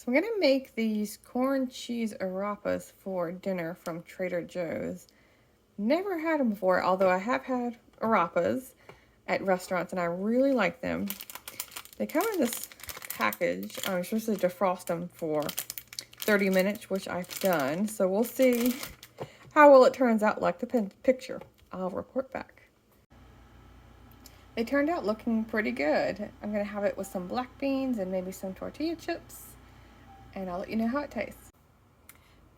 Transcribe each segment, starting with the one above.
So I'm going to make these corn cheese arepas for dinner from Trader Joe's. Never had them before, although I have had arepas at restaurants and I really like them. They come in this package. I'm supposed to defrost them for 30 minutes, which I've done. So we'll see how well it turns out like the picture. I'll report back. They turned out looking pretty good. I'm going to have it with some black beans and maybe some tortilla chips. And I'll let you know how it tastes.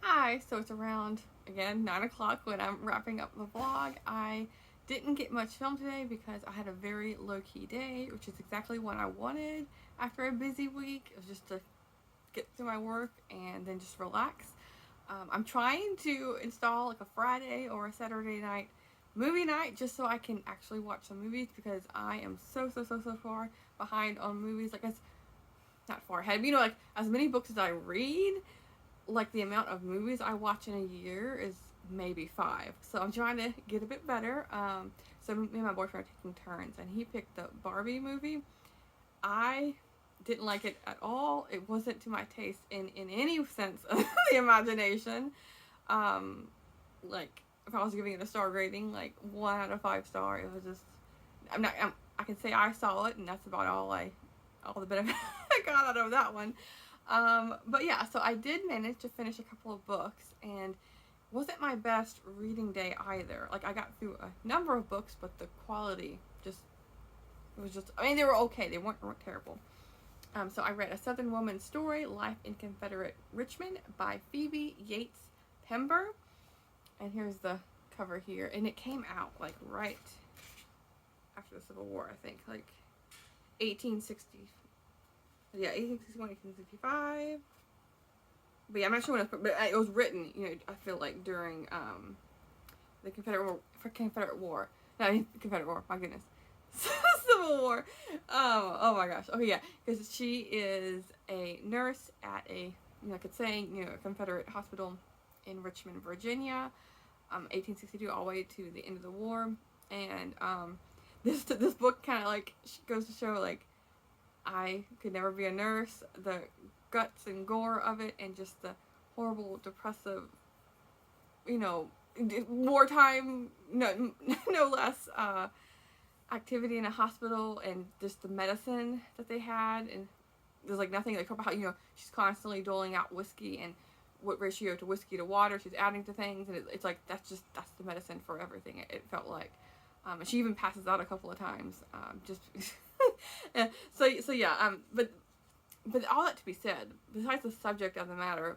Hi, so it's around, again, 9 o'clock when I'm wrapping up the vlog. I didn't get much film today because I had a very low-key day, which is exactly what I wanted after a busy week. It was just to get through my work and then just relax. I'm trying to install like a Friday or a Saturday night movie night just so I can actually watch some movies because I am so far behind on movies. Like, it's not far ahead, but like as many books as I read, like the amount of movies I watch in a year is maybe 5. So I'm trying to get a bit better. So me and my boyfriend are taking turns, and he picked the Barbie movie. I didn't like it at all. It wasn't to my taste in any sense of the imagination. Like if I was giving it a star rating, like 1 out of 5 star, it was just, I can say I saw it, and that's about all the benefit I got out of that one. But yeah, so I did manage to finish a couple of books, and wasn't my best reading day either. Like, I got through a number of books, but the quality I mean, they were okay. They weren't terrible. So I read A Southern Woman's Story, Life in Confederate Richmond by Phoebe Yates Pember. And here's the cover here. And it came out like right after the Civil War, I think, like 1860. Yeah, 1861, 1865. But yeah, I'm not sure when it was written, you know, I feel like during the Confederate War. No, Confederate War, my goodness. Civil War. Oh my gosh. Oh yeah, because she is a nurse at a, like it's saying, a Confederate hospital in Richmond, Virginia, 1862 all the way to the end of the war. And this book kind of like goes to show, like, I could never be a nurse. The guts and gore of it, and just the horrible, depressive, wartime, no less, activity in a hospital, and just the medicine that they had. And there's like nothing like about how, she's constantly doling out whiskey, and what ratio to whiskey to water she's adding to things, and it's like that's the medicine for everything. It felt like, and she even passes out a couple of times, just so yeah. But all that to be said, besides the subject of the matter,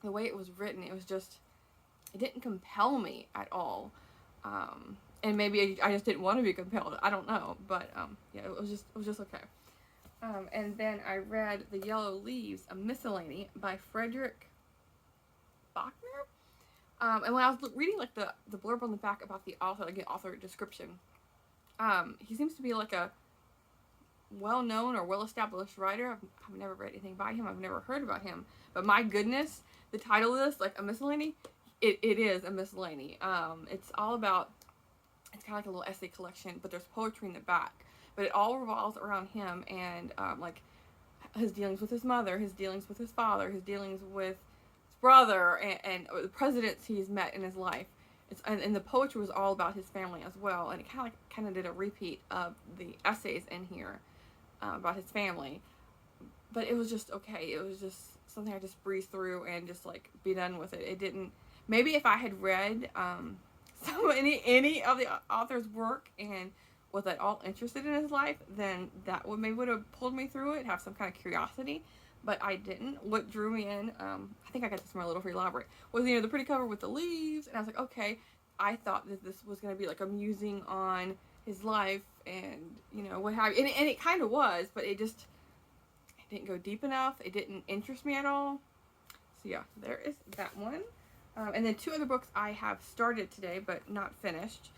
the way it was written, it didn't compel me at all. And maybe I just didn't want to be compelled. I don't know, but yeah, it was just okay. And then I read The Yellow Leaves, a miscellany by Frederick Bachner. And when I was reading like the blurb on the back about the author, like the author description, he seems to be like a well-known or well-established writer. I've never read anything by him. I've never heard about him. But my goodness, the title of this, like a miscellany, it is a miscellany. It's all about, it's kind of like a little essay collection, but there's poetry in the back. But it all revolves around him and like his dealings with his mother, his dealings with his father, his dealings with his brother, and the presidents he's met in his life. And the poetry was all about his family as well. And it kind of did a repeat of the essays in here about his family. But it was just okay. It was just something I just breezed through and just like be done with it. It didn't. Maybe if I had read any of the author's work and was at all interested in his life, then that would have pulled me through it, have some kind of curiosity. But I didn't. What drew me in, I think I got this from our Little Free Library, was the pretty cover with the leaves, and I was like, okay, I thought that this was going to be like a musing on his life and what have you, and it kind of was, but it didn't go deep enough. It didn't interest me at all. So yeah, there is that one. And then 2 other books I have started today but not finished.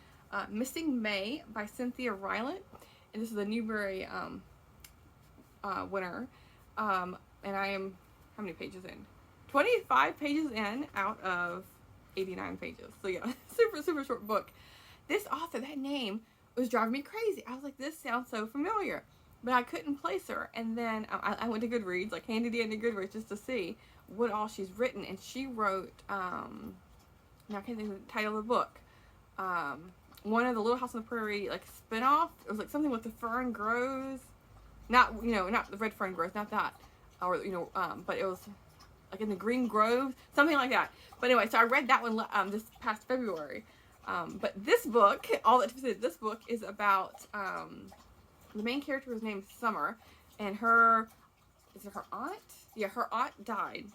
Missing May by Cynthia Rylant, and this is a Newbery winner. And I am, how many pages in? 25 pages in out of 89 pages. So yeah, super short book. This author, that name was driving me crazy. I was like, this sounds so familiar. but I couldn't place her. And then I went to Goodreads, like handy dandy Goodreads, just to see what all she's written. And she wrote, now I can't think of the title of the book. One of the Little House on the Prairie like spinoff. It was like something with the fern grows, not not the red fern grows, not that, or but it was like in the green grove, something like that. But anyway, so I read that one this past February. But this book, all that to say, this book is about the main character is named Summer, and her aunt? Yeah, her aunt died,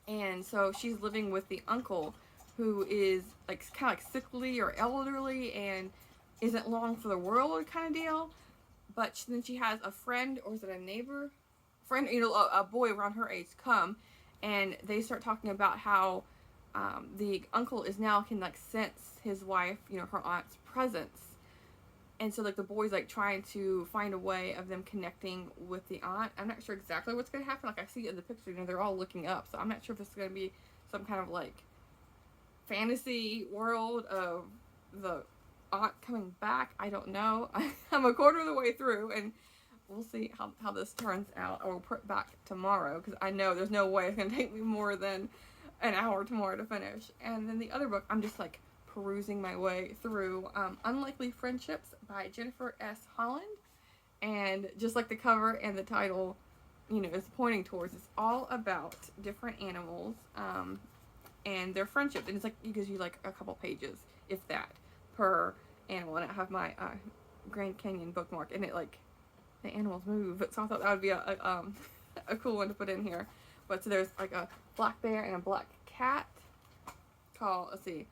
and so she's living with the uncle, who is like kind of like sickly or elderly and isn't long for the world kind of deal. But then she has a friend, or is it a neighbor? Friend, a boy around her age come, and they start talking about how the uncle is now can like sense his wife, her aunt's presence. And so like the boy's like trying to find a way of them connecting with the aunt. I'm not sure exactly what's going to happen. Like I see it in the picture, they're all looking up. So I'm not sure if it's going to be some kind of like fantasy world of the aunt coming back. I don't know. I'm a quarter of the way through, and we'll see how this turns out. I will put back tomorrow, because I know there's no way it's going to take me more than an hour tomorrow to finish. And then the other book, I'm just like perusing my way through, Unlikely Friendships by Jennifer S. Holland. And just like the cover and the title, is pointing towards, it's all about different animals, and their friendship. And it's like, it gives you like a couple pages, if that, per animal. And I have my Grand Canyon bookmark, and it like, the animals move. So I thought that would be a cool one to put in here. But so there's like a black bear and a black cat called, let's see,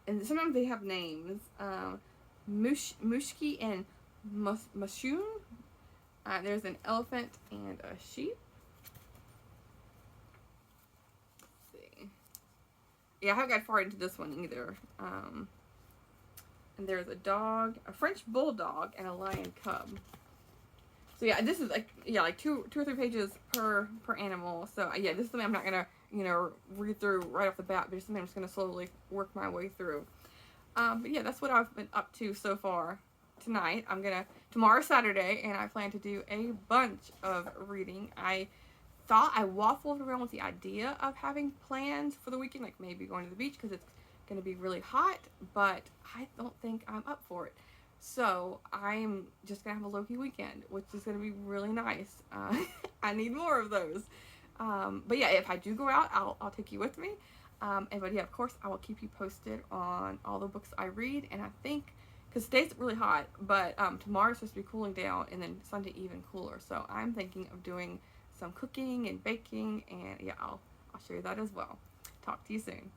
and sometimes they have names, Mushki and Mashun. There's an elephant and a sheep. Let's see. Yeah, I haven't got far into this one either. And there's a dog, a French bulldog, and a lion cub. So yeah, this is like two or three pages per animal. So yeah, this is something I'm not gonna read through right off the bat, but it's something I'm just gonna slowly work my way through. But yeah, that's what I've been up to so far tonight. Tomorrow's Saturday, and I plan to do a bunch of reading. I thought I waffled around with the idea of having plans for the weekend, like maybe going to the beach because it's gonna be really hot, but I don't think I'm up for it. So I'm just gonna have a low-key weekend, which is gonna be really nice. I need more of those. But yeah, if I do go out, I'll take you with me. But yeah, of course, I will keep you posted on all the books I read. And I think, because today's really hot, but tomorrow's supposed to be cooling down, and then Sunday even cooler. So I'm thinking of doing some cooking and baking, and yeah, I'll show you that as well. Talk to you soon.